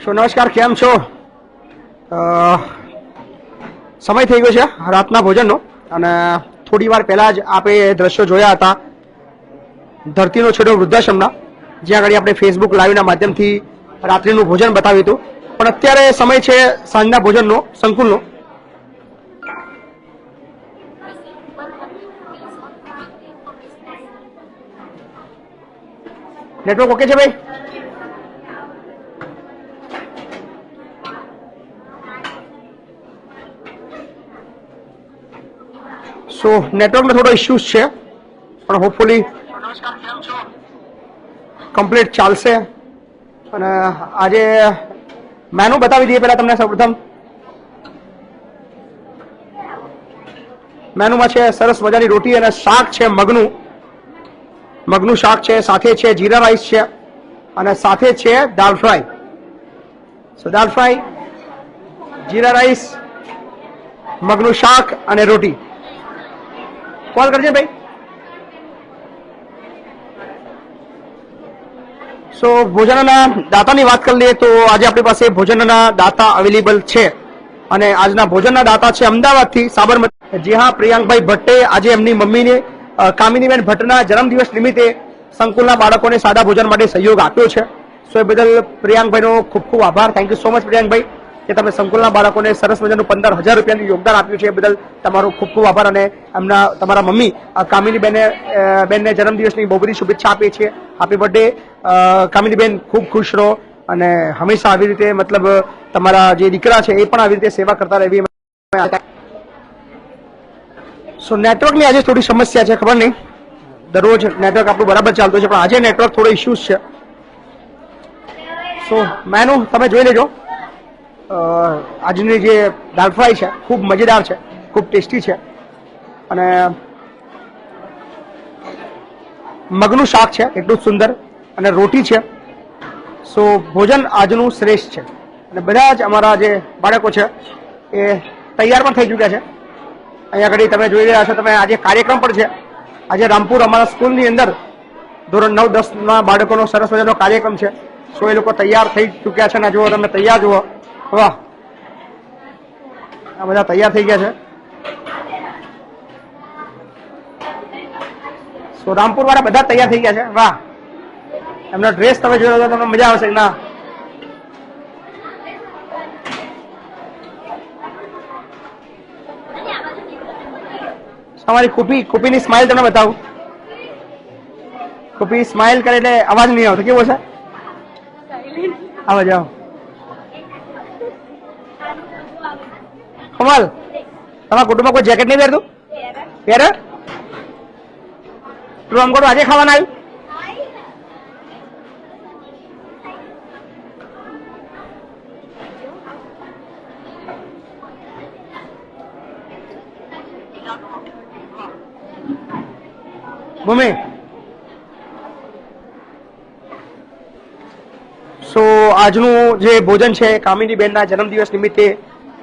નમસ્કાર, કેમ છો? સમય થઈ ગયો છે રાતના ભોજનનો અને થોડી વાર પહેલા જ આપણે દ્રશ્યો જોયા હતા ધરતીનો છેડો વૃદ્ધાશ્રમના, જ્યાં આગળ આપણે ફેસબુક લાઈવના માધ્યમથી રાત્રિનું ભોજન બતાવ્યું હતું. પણ અત્યારે સમય છે સાંજના ભોજનનો, સંકુલનો. નેટવર્ક ઓકે છે ભાઈ? સો નેટવર્કનો થોડો ઇશ્યુઝ છે, પણ હોપફુલી કમ્પ્લીટ ચાલશે. અને આજે મેનુ બતાવી દઈએ પહેલા તમને. સૌપ્રથમ મેનુમાં છે સરસ મજાની રોટી અને શાક છે, મગનું શાક છે, સાથે છે જીરા રાઈસ છે અને સાથે છે દાળ ફ્રાય. સો દાળ ફ્રાય, જીરા રાઈસ, મગનું શાક અને રોટી. કોલ કરજે ભાઈ. સો ભોજનના દાતાની વાત કરી લઈએ તો આજે આપણી પાસે ભોજનના દાતા અવેલેબલ છે અને આજના ભોજનના દાતા છે અમદાવાદથી સાબરમતી. જી હા, પ્રિયાંકભાઈ ભટ્ટે આજે એમની મમ્મીને કામિનીબેન ભટ્ટના જન્મદિવસ નિમિત્તે સંકુલના બાળકોને સાદા ભોજન માટે સહયોગ આપ્યો છે. સો એ બદલ પ્રિયાંકભાઈનો ખૂબ ખૂબ આભાર. થેન્ક યુ સો મચ પ્રિયાંકભાઈ કે તમે સંકુલના બાળકોને સરસ મજાનું 15,000 રૂપિયાનું યોગદાન આપ્યું છે. એ બદલ તમારો ખૂબ ખૂબ આભાર. અને એમના તમારા મમ્મી કામિનીબેનને જન્મદિવસની બહુ બધી શુભેચ્છા આપીએ છીએ. હેપી બર્થડે કામિનીબેન, ખૂબ ખુશ રહો અને હંમેશા આવી રીતે મતલબ તમારા જે દીકરા છે એ પણ આવી રીતે સેવા કરતા રહેવી. સો નેટવર્કની આજે થોડી સમસ્યા છે, ખબર નહીં, દરરોજ નેટવર્ક આપણું બરાબર ચાલતું છે પણ આજે નેટવર્ક થોડો ઇશ્યુઝ છે. સો મેનુ તમે જોઈ લેજો. આજની જે દાળ ફ્રાય છે ખૂબ મજેદાર છે, ખૂબ ટેસ્ટી છે અને મગનું શાક છે એટલું જ સુંદર અને રોટી છે. સો ભોજન આજનું શ્રેષ્ઠ છે અને બધા જ અમારા જે બાળકો છે એ તૈયાર પણ થઈ ચૂક્યા છે. અહીંયા આગળ તમે જોઈ રહ્યા છો તમે, આજે કાર્યક્રમ પણ છે. આજે રામપુર અમારા સ્કૂલની અંદર ધોરણ 9-10ના બાળકોનો સરસ મજાનો કાર્યક્રમ છે. સો એ લોકો તૈયાર થઈ ચૂક્યા છે અને જુઓ તમે, તૈયાર જુઓ, વાહ, આ બધા તૈયાર થઈ ગયા છે. સો રામપુર વાળા બધા તૈયાર થઈ ગયા છે, વાહ. એમનો ડ્રેસ તમે જોયો તો તમને મજા આવશે ના? તમારી કુપીની સ્માઇલ તમને બતાવું. કુપી સ્માઇલ કરે એટલે અવાજ નહીં આવતો. કેવો છે અવાજ? આવો કમલ, તમારા કુટુંબમાં કોઈ જેકેટ નહીં પહેરતું? પહેરે? તું આમ કરો, આજે ખાવાના આવ્યું? ભૂમિ, સો આજનું જે ભોજન છે કામિનીબેનના જન્મદિવસ નિમિત્તે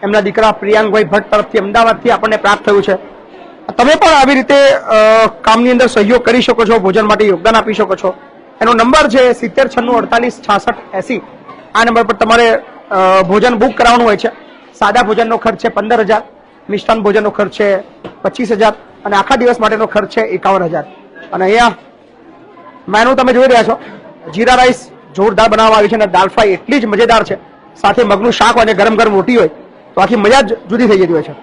એમના દીકરા પ્રિયાંકભાઈ ભટ્ટ તરફથી અમદાવાદથી આપણને પ્રાપ્ત થયું છે. તમે પણ આવી રીતે કામની અંદર સહયોગ કરી શકો છો, ભોજન માટે યોગદાન આપી શકો છો. એનો નંબર છે 7096486680. આ નંબર પર તમારે ભોજન બુક કરાવવાનું હોય છે. સાદા ભોજનનો ખર્ચ છે 15,000, મિષ્ટાન ભોજનનો ખર્ચ છે 25,000 અને આખા દિવસ માટેનો ખર્ચ છે 51,000. અને અહીંયા મેનુ તમે જોઈ રહ્યા છો. જીરા રાઈસ જોરદાર બનાવવામાં આવી છે અને દાળ ફ્રાય એટલી જ મજેદાર છે, સાથે મગનું શાક અને ગરમ ગરમ રોટી હોય તો આખી મજા જ જુદી થઈ જતી હોય છે.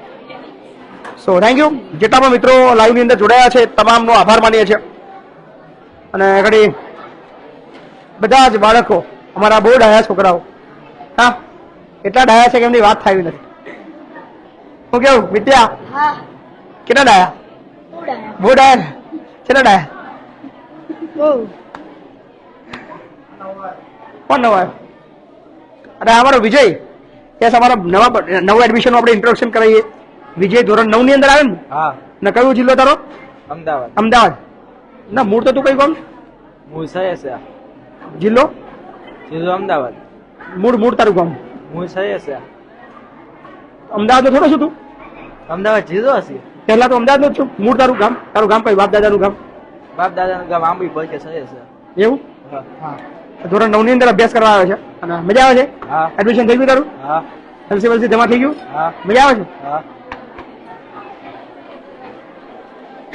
So thank you. જેટલા પણ મિત્રો લાઈવની અંદર જોડાયા છે તમામનો આભાર માનીએ છીએ. અને ઘડી બધા જ બાળકો અમારા બહુ ડાયા છોકરાઓ, હા, એટલા ડાયા છે કે એમની વાત થાય નથી. હું કેવું વિદ્યા, કેટલા ડાયા? બહુ ડાયા. કેટલા ડાયા? કોણ નવો આવ્યો? અરે અમારો વિજય, યસ, અમારો નવો એડમિશન આપણે ઇન્ટ્રોડક્શન કરાવીએ. વિજય ધોરણ 9 ની અંદર આવે ને? હા. ને કયો જિલ્લો તારો? અમદાવાદ. અમદાવાદ ના, મૂળ તો તું કઈ કોણ? મૂળ સયાસા. જિલ્લો? જિલ્લો અમદાવાદ. મૂળ તારું ગામ? મૂળ સયાસા. અમદાવાદ નો થોડો છું તું? અમદાવાદ જિલ્લો હશે. પહેલા તો અમદાવાદ નો જ છું. મૂળ તારું ગામ કઈ? બાપ દાદાનું ગામ? બાપ દાદાનું ગામ આંબી પર કે સહે છે. એવું? હા. હા. ધોરણ 9 ની અંદર અભ્યાસ કરવા આવે છે અને મજા આવે છે? હા. એડમિશન થઈ ગયું તારું? હા. એલસી જમા થઈ ગયું? હા. મજા આવે છે? હા.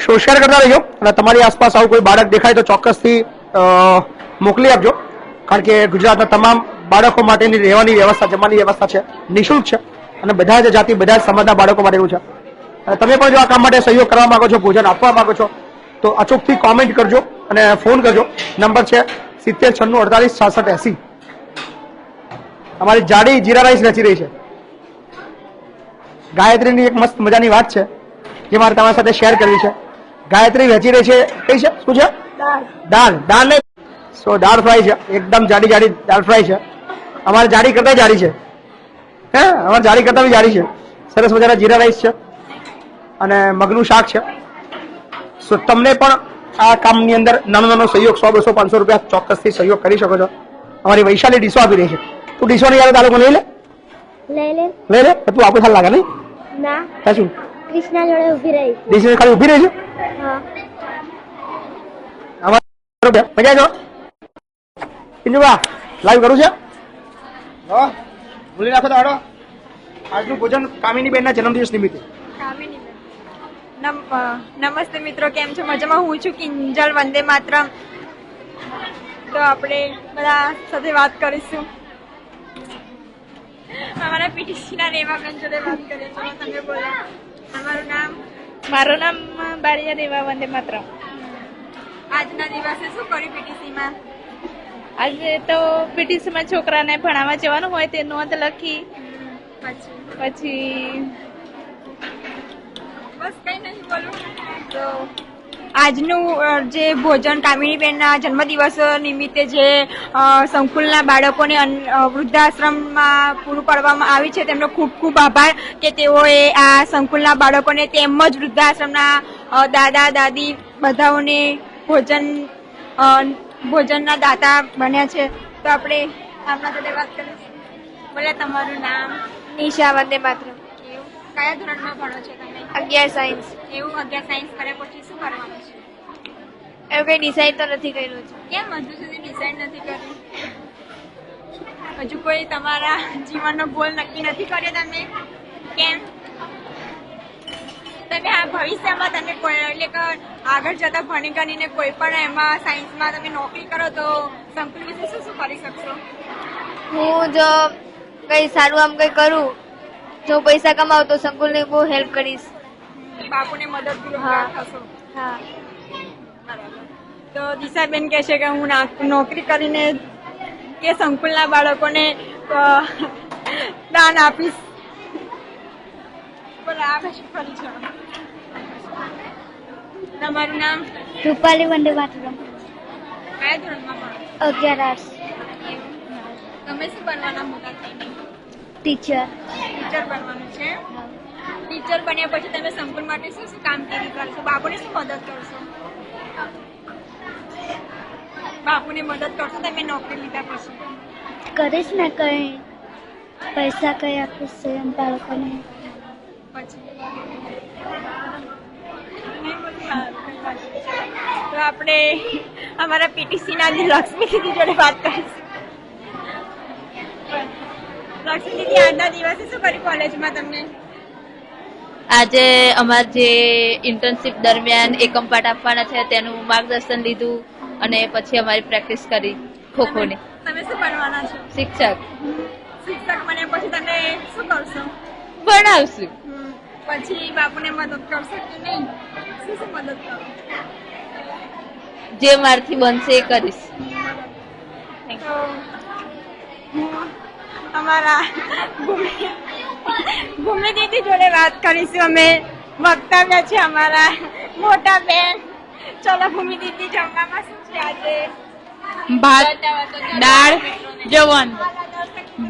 શો શેર કરતા રહેજો અને તમારી આસપાસ આવું કોઈ બાળક દેખાય તો ચોક્કસથી મોકલી આપજો, કારણ કે ગુજરાતના તમામ બાળકો માટેની રહેવાની વ્યવસ્થા, જમવાની વ્યવસ્થા છે, નિઃશુલ્ક છે અને બધા જ જાતિ, બધા જ સમાજના બાળકો માટેનું છે. અને તમે પણ જો આ કામ માટે સહયોગ કરવા માંગો છો, ભોજન આપવા માંગો છો, તો અચૂકથી કોમેન્ટ કરજો અને ફોન કરજો. નંબર છે 7096486680. અમારી જાડી જીરા રાઈસ વેચી રહી છે. ગાયત્રીની એક મસ્ત મજાની વાત છે જે મારે તમારી સાથે શેર કરવી છે. ગાયત્રી વેચી રહી છે, કઈ છે, શું છે? દાળ. દાળ ને દાળ ફ્રાય છે, એકદમ જાડી જાડી દાળ ફ્રાય છે. અમારે જાડી કરતા જાડી છે, હે, અમારે જાડી કરતા બી જાડી છે. સરસ મજાના જીરા રાઈસ છે અને મગનું શાક છે. સો તમને પણ આ કામની અંદર નાનો નાનો સહયોગ 100, 200, 500 રૂપિયા ચોક્કસથી સહયોગ કરી શકો છો. અમારી વૈશાલી ડીશો આપી રહી છે. તું ડીશો નહીં આવે તાલુકો લઈ લે, લઈ લે. તું આપું સારું લાગે નહીં? ના શું કૃષ્ણા જોડે ઊભી રહી ડીશો ખાલી ઊભી રહી છે? મજા જો પિંજુબા લાઈવ કરું છે. ભૂલી નાખો તો હાડો. આજનું ભોજન કામિની બેનના જન્મદિવસ નિમિત્તે. નમસ્તે મિત્રો, કેમ છો? મજામાં. હું છું કિંજલ, વંદે માતરમ. તો આપણે બધા સાથે વાત કરીશું. અમારા પીટીસીના રેવાબેન જોડે વાત કરીએ. ચલો તમે બોલો તમારું નામ. મારું નામ બારિયા રેવા, વંદે માતરમ. આજના દિવસે શું કર્યું પીટીસીમાં? આજે તો પીટીસીમાં છોકરાને ભણાવવા જવાનું હોય તે નોંધ લખી, પછી બસ કઈ નહીં બોલું. તો આજનું જે ભોજન કામિનીબેનના જન્મદિવસ નિમિત્તે જે સંકુલના બાળકોને વૃદ્ધાશ્રમમાં પૂરું પાડવામાં આવી છે, તેમનો ખૂબ ખૂબ આભાર કે તેઓએ આ સંકુલના બાળકોને તેમજ વૃદ્ધાશ્રમના દાદા દાદી બધાઓને ભોજનના દાતા બન્યા છે. તો આપણે આપણા સાથે વાત કરીશું. બોલે તમારું નામ. નિશા, વંદે માતરમ. કયા ધોરણમાં ભણો છો તમે? 11 સાયન્સ. એવું? 11 સાયન્સ કર્યા પછી શું કરવાનું છે? એવું કઈ ડિસાઈડ તો નથી કર્યું છે. કેમ હજુ સુધી ડિસાઈડ નથી કર્યું? હજુ કોઈ તમારા જીવનનો ગોલ નક્કી નથી કર્યો તમે? કેમ? તમે આ ભવિષ્યમાં તમે કોઈ એટલે કે આગળ જતા ભણી ગણીને કોઈ પણ એમાં સાયન્સમાં તમે નોકરી કરો તો સંકુલ વિશે શું શું કરી શકશો? હું જો કઈ સારું આમ કઈ કરું, જો પૈસા કમાવ તો સંકુલને બહુ હેલ્પ કરીશ. બાપુને મદદરૂપ હા. થશો. હા. બરાબર. તો દિશાબેન કહે છે કે હું નોકરી કરીને કે સંકુલના બાળકોને દાન આપીશ. બોલો આ પછી ફરી છે. તમારું નામ? રૂપાલી, વંદે માતરમ. કયા ધોરણમાં ભણો? 11 આર્ટ્સ. તમે શું બનવાના મોટા થઈને? ટીચર. ટીચર બનવાનું છે. ટીચર બન્યા પછી તમે સંકુલ માટે શું શું કામગીરી કરશો? બાપુને શું મદદ કરશો? બાપુને મદદ કરશો તમે નોકરી લીધા પછી? કરીશ ને, કઈ પૈસા કઈ આપીશ એમ બાળકોને. પછી તો આપણે અમારા પીટીસીના લક્ષ્મી દીદી જોડે વાત કરીશું. લક્ષ્મી દીદી, આજના દિવસે શું કર્યું કોલેજમાં તમને? આજે અમારે જે ઇન્ટર્નશીપ દરમિયાન એકમ પાઠ આપવાના છે તેનું માર્ગદર્શન લીધું અને પછી અમારી પ્રેક્ટિસ કરી ખોખોની. તમે શું બનવાના છો? શિક્ષક. શિક્ષક બન્યા પછી તમે શું કરશો? ભણાવશું. પછી બાપુને મદદ કરશો કે નહીં? શું શું મદદ કરો? જે મારથી બનશે એ કરીશ. તો હું અમારા ભૂમિ દીદી જોડે વાત કરીશું. અમે વક્તવ્ય છે અમારા મોટા બેન. ચલો ભૂમિ દીદી, જમવામાં શું છે આજે? ભાત, દાળ, જવન.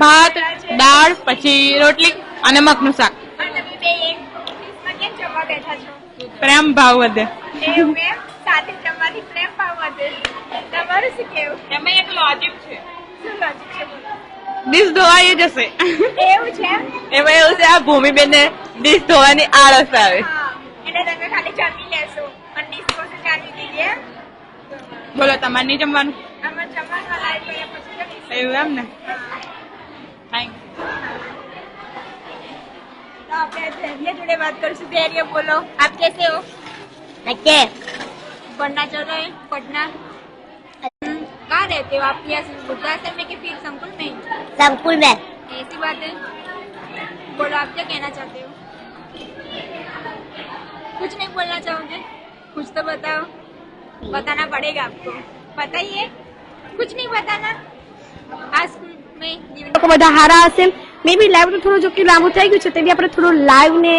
ભાત, દાળ, પછી રોટલી અને મગનું શાક. અને તમે બે એક ડિશમાં કેમ જમવા બેઠા છો? પ્રેમ ભાવ વધે. એવું એમ? સાથે જમવાથી પ્રેમ ભાવ વધે. તમારું શું કેવું? એમાં એક લોજિક છે. શું લોજિક છે? બોલો. ડીશ ધોવાઈ જશે. એવું છે? એમાં એવું છે, આ ભૂમિબેનને ડીશ ધોવાની આળસ આવે. હા, એટલે તમે ખાલી જમી લેશો અને ડિસ્પોઝલ ચાલી દીધી એમ? બોલો તમારે નહીં જમવાનું આમાં જમવાનું લાઈવ કર્યા પછી જમીશું. એવું એમ ને થેન્ક तो આપણે ધૈર્ય જોડે વાત કરીશું. ધૈર્ય બોલો, આપ कैसे हो? अच्छे पढ़ना चल रहे हैं पटना? कहाँ रहते हो आप? यहाँ वृद्धाश्रम में कि फिर संकुल में? संकुल में ऐसी बात है. बोलो, आप क्या कहना चाहते हो? कुछ नहीं बोलना चाहोगे? कुछ तो बताओ. बताना पड़ेगा आपको. बताइए. कुछ नहीं बताना. आज स्कूल में जीवन લોકો બધા હારા હશે. મે બી લાઈવ તો થોડું જો કે લાંબુ થઈ ગયું છે તે બી આપણે થોડું લાઈવ ને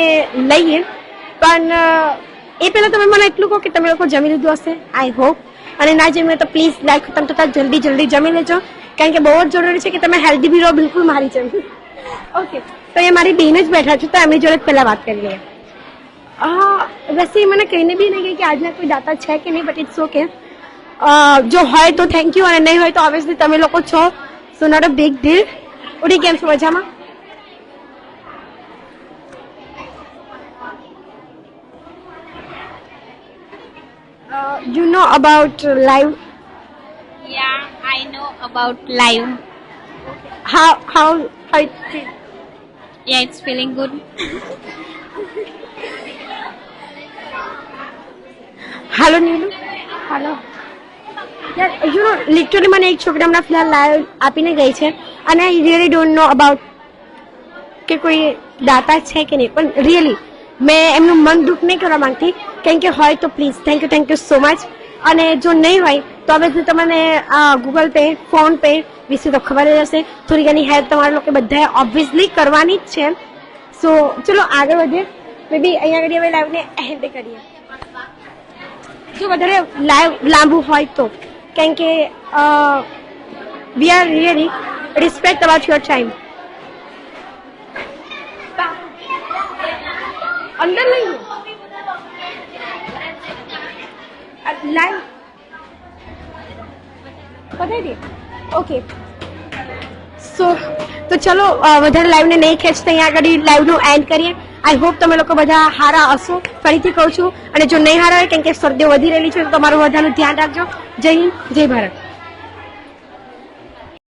લઈએ, પણ એ પહેલા તમે મને એટલું કહો કે તમે લોકો જમી લીધું હશે, આઈ હોપ. અને ના જમ્યું તો પ્લીઝ લાઈવ ખતમ થતા જલ્દી જમી લેજો, કારણ કે બહુ જ જરૂરી છે કે તમે હેલ્ધી બી રહો, બિલકુલ મારી જેમ. ઓકે, તો એ મારી બહેન જ બેઠા છે, તો એમની જોડે પહેલા વાત કરી લઈએ. વैसे મને કહીને બી નહીં કે આજના કોઈ દાતા છે કે નહીં, બટ ઇટ્સ ઓકે. જો હોય તો થેન્ક યુ, અને નહીં હોય તો ઓબ્વિયસલી તમે લોકો છો, સો નોટ અ બિગ ડીલ. ઉડી કેમ છો? મજામાં? You know about live? Yeah, I know about live. How it feel? Yeah, it's feeling good. Hello Nilu. Hello. યાર યુ નો લિટરલી મને એક છોકરી હમણાં ફિલહાલ લાઈવ આપીને ગઈ છે, અને I really don't know about કે કોઈ દાતા છે કે નહીં, પણ રિયલી મેં એમનું મન દુઃખ નહીં કરવા માંગતી, કેમ કે હોય તો please thank you so much. અને જો નહીં હોય તો હવે તમને ગૂગલ પે, ફોન પે વિશે તો ખબર જ હશે. થોડી ઘણી હેલ્પ તમારા લોકો બધાએ ઓબ્વિયસલી કરવાની જ છે. સો ચલો આગળ વધીએ. મે બી અહીંયા આગળ હવે લાઈવને એન્ડ કરીએ, જો વધારે લાઈવ લાંબુ હોય તો, કેમ કે we are really respect about your time. અંદર લઈ લાઈવ બતાવી દે. ઓકે, સો તો ચલો વધારે લાઈવને નહીં ખેંચતા અહીંયા આગળ લાઈવનું એન્ડ કરીએ. આઈ હોપ તમે લોકો બધા હારા હશો. ફરીથી કહું છું, અને જો નહીં હારા હોય કેમ કે શરદીઓ વધી રહેલી છે તો તમારું બધાનું ધ્યાન રાખજો. જય હિન્દ, જય ભારત.